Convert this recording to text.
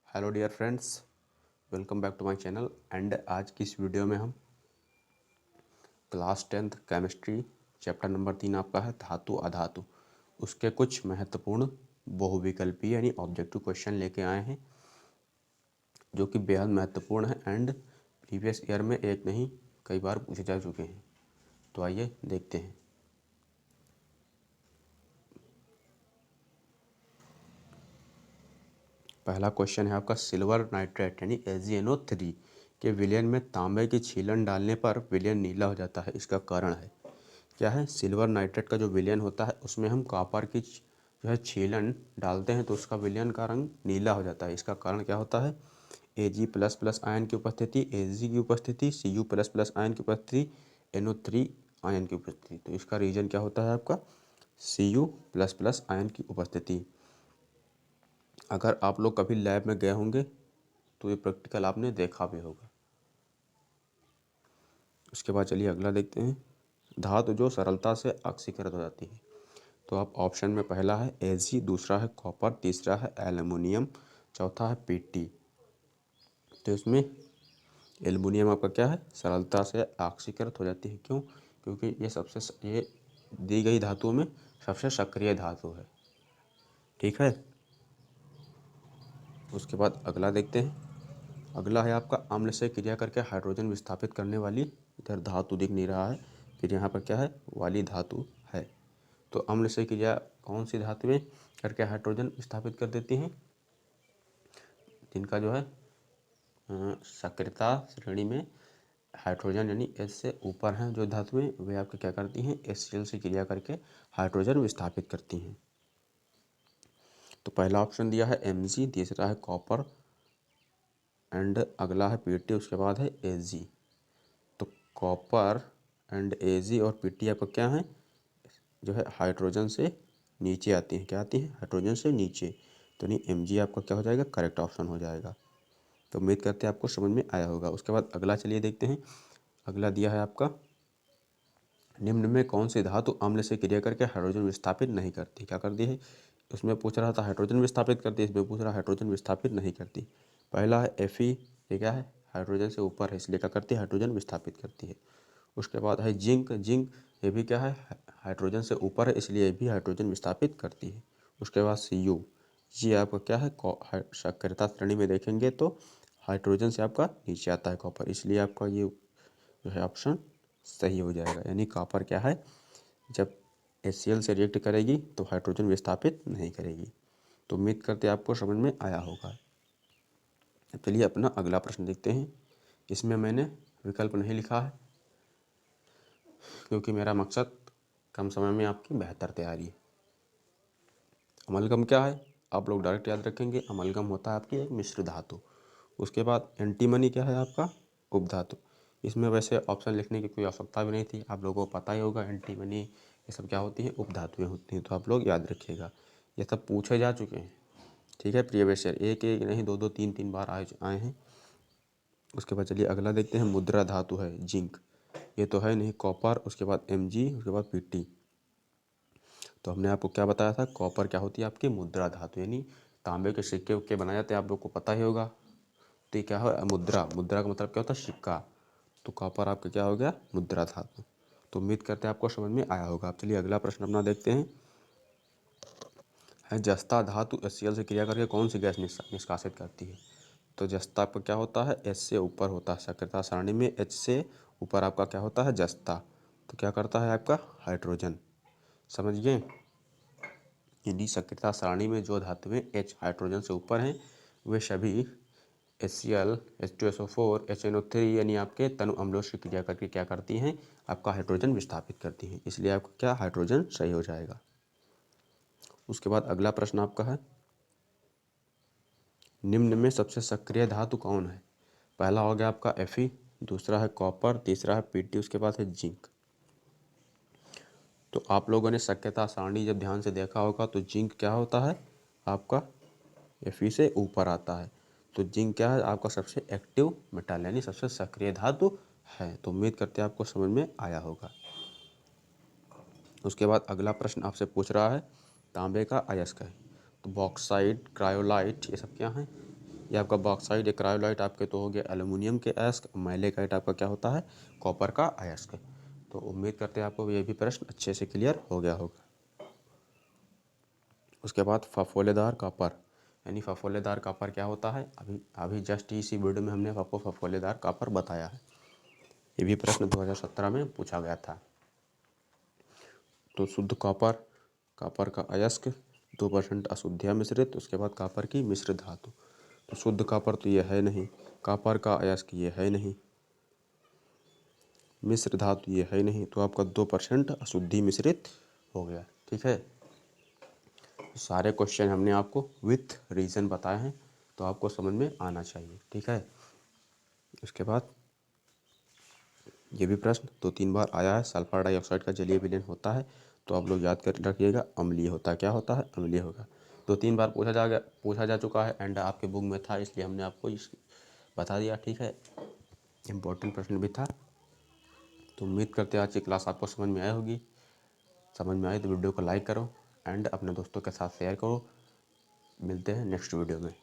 Hello dear friends, welcome back to my channel. And आज की इस वीडियो में हम class 10th chemistry chapter number 3 आपका है धातु अधातु, उसके कुछ महत्वपूर्ण बहुविकल्पीय यानी ऑब्जेक्टिव क्वेश्चन लेके आए हैं जो कि बेहद महत्वपूर्ण है एंड प्रीवियस ईयर में एक नहीं कई बार पूछे जा चुके हैं। तो आइए देखते हैं। पहला क्वेश्चन है आपका सिल्वर नाइट्रेट यानी AgNO3 के विलयन में तांबे की छीलन डालने पर विलयन नीला हो जाता है, इसका कारण है क्या है। सिल्वर नाइट्रेट का जो विलयन होता है उसमें हम कॉपर की जो है छीलन डालते हैं तो उसका विलयन का रंग नीला हो जाता है। इसका कारण क्या होता है, Ag++ आयन की उपस्थिति, Ag की उपस्थिति, Cu++ आयन की उपस्थिति, NO3 आयन की उपस्थिति। तो इसका रीजन क्या होता है आपका Cu++ आयन की उपस्थिति। अगर आप लोग कभी लैब में गए होंगे तो ये प्रैक्टिकल आपने देखा भी होगा। उसके बाद चलिए अगला देखते हैं, धातु जो सरलता से ऑक्सीकृत हो जाती है। तो आप ऑप्शन में पहला है Ag, दूसरा है कॉपर, तीसरा है एल्युमिनियम, चौथा है Pt। तो इसमें एल्युमिनियम आपका क्या है, सरलता से ऑक्सीकृत हो जाती है। क्यों? क्योंकि ये दी गई धातुओं में सबसे सक्रिय धातु है। ठीक है। उसके बाद अगला देखते हैं। अगला है आपका अम्ल से क्रिया करके हाइड्रोजन विस्थापित करने वाली, इधर धातु दिख नहीं रहा है, फिर यहाँ पर क्या है वाली धातु है। तो अम्ल से क्रिया कौन सी धातुएं करके हाइड्रोजन विस्थापित कर देती हैं, जिनका जो है सक्रियता श्रेणी में हाइड्रोजन यानी H से ऊपर हैं जो धातुएं, वे आपके क्या करती हैं HCl से क्रिया करके हाइड्रोजन विस्थापित करती हैं। तो पहला ऑप्शन दिया है Mg, तीसरा है कॉपर एंड अगला है Pt, उसके बाद है Ag। तो कॉपर एंड Ag और Pt आपका क्या है, जो है हाइड्रोजन से नीचे आती हैं। क्या आती हैं? हाइड्रोजन से नीचे। तो नहीं, Mg आपका क्या हो जाएगा, करेक्ट ऑप्शन हो जाएगा। तो उम्मीद करते हैं आपको समझ में आया होगा। उसके बाद अगला चलिए देखते हैं। अगला दिया है आपका निम्न में कौन सी धातु अम्ल से क्रिया करके हाइड्रोजन विस्थापित नहीं करती। क्या करती है, उसमें पूछ रहा था हाइड्रोजन विस्थापित करती है, इसमें पूछ रहा है हाइड्रोजन विस्थापित नहीं करती। पहला है Fe, ये क्या है हाइड्रोजन से ऊपर है इसलिए क्या करती है हाइड्रोजन विस्थापित करती है। उसके बाद है जिंक, ये भी क्या है हाइड्रोजन से ऊपर है इसलिए ये भी हाइड्रोजन विस्थापित करती है। उसके बाद Cu, ये आपका क्या है सक्रियता श्रेणी में देखेंगे तो हाइड्रोजन से आपका नीचे आता है कॉपर, इसलिए आपका ये जो है ऑप्शन सही हो जाएगा। यानी कॉपर क्या है, जब HCl से रिएक्ट करेगी तो हाइड्रोजन विस्थापित नहीं करेगी। तो उम्मीद करते हैं आपको समझ में आया होगा। अब चलिए अपना अगला प्रश्न देखते हैं। इसमें मैंने विकल्प नहीं लिखा है क्योंकि मेरा मकसद कम समय में आपकी बेहतर तैयारी है। अमलगम क्या है, आप लोग डायरेक्ट याद रखेंगे, अमलगम होता है आपकी एक मिश्र धातु। उसके बाद एंटीमनी क्या है आपका उपधातु। इसमें वैसे ऑप्शन लिखने की कोई आवश्यकता भी नहीं थी, आप लोगों को पता ही होगा एंटीमनी ये सब क्या होती है, उपधातुएं होती हैं। तो आप लोग याद रखिएगा, ये सब पूछे जा चुके हैं। ठीक है, प्रीवियस ईयर एक एक नहीं दो दो तीन तीन बार आए हैं। उसके बाद चलिए अगला देखते हैं। मुद्रा धातु है जिंक, ये तो है नहीं कॉपर, उसके बाद Mg, उसके बाद Pt। तो हमने आपको क्या बताया था, कॉपर क्या होती है आपकी मुद्रा धातु, यानी तांबे के सिक्के उक्के बनाए जाते हैं, आप लोग को पता ही होगा। तो ये क्या है मुद्रा, मुद्रा का मतलब क्या होता है सिक्का। तो कॉपर आपका क्या हो गया मुद्रा धातु। तो उम्मीद करते हैं आपको समझ में आया होगा। आप चलिए अगला प्रश्न अपना देखते हैं। है जस्ता धातु HCl से क्रिया करके कौन सी गैस निष्कासित करती है। तो जस्ता आपका क्या होता है H से ऊपर होता है, सक्रियता सारणी में H से ऊपर आपका क्या होता है जस्ता। तो क्या करता है आपका हाइड्रोजन, समझ गए। यानी सक्रियता सारणी में जो धातुएं H हाइड्रोजन से ऊपर हैं वे सभी HCl, H2SO4, HNO3 यानी आपके तनु अम्लों से क्रिया करके क्या करती हैं, आपका हाइड्रोजन विस्थापित करती हैं। इसलिए आपका क्या हाइड्रोजन सही हो जाएगा। उसके बाद अगला प्रश्न आपका है, निम्न में सबसे सक्रिय धातु कौन है। पहला हो गया आपका Fe, दूसरा है कॉपर, तीसरा है Pt, उसके बाद है जिंक। तो आप लोगों ने सक्रियता सारणी जब ध्यान से देखा होगा तो जिंक क्या होता है आपका Fe से ऊपर आता है। तो जिंक क्या है आपका सबसे एक्टिव मेटल यानी सबसे सक्रिय धातु है। तो उम्मीद करते हैं आपको समझ में आया होगा। उसके बाद अगला प्रश्न आपसे पूछ रहा है तांबे का अयस्क है। तो बॉक्साइट, क्रायोलाइट ये सब क्या हैं, ये आपका बॉक्साइड या क्रायोलाइट आपके तो हो गया एल्युमिनियम के अयस्क, मैलेकाइट आपका क्या होता है, कॉपर का अयस्क। तो उम्मीद करते हैं आपको ये भी प्रश्न अच्छे से क्लियर हो गया होगा। उसके बाद फफोलेदार कॉपर, यानी फफोलेदार कॉपर क्या होता है, अभी अभी जस्ट इसी वीडियो में हमने आपको फफोलेदार कॉपर बताया है। ये भी प्रश्न 2017 में पूछा गया था। तो शुद्ध कॉपर, कॉपर का अयस्क, 2% अशुद्धियाँ मिश्रित, उसके बाद कॉपर की मिश्र धातु। तो शुद्ध कॉपर तो ये है नहीं, कॉपर का अयस्क ये है नहीं, मिश्र धातु ये है नहीं, तो आपका 2% अशुद्धि मिश्रित हो गया। ठीक है, सारे क्वेश्चन हमने आपको विथ रीज़न बताए हैं, तो आपको समझ में आना चाहिए। ठीक है, उसके बाद ये भी प्रश्न 2-3 बार आया है, सल्फर डाइऑक्साइड का जलीय विलयन होता है, तो आप लोग याद कर रखिएगा, अम्लीय होता है। क्या होता है, अम्लीय होगा। 2-3 बार पूछा जा चुका है एंड आपके बुक में था, इसलिए हमने आपको इस बता दिया। ठीक है, इम्पोर्टेंट प्रश्न भी था। तो उम्मीद करते हैं आज की क्लास आपको समझ में आई होगी। समझ में आई तो वीडियो को लाइक करो एंड अपने दोस्तों के साथ शेयर करो। मिलते हैं नेक्स्ट वीडियो में।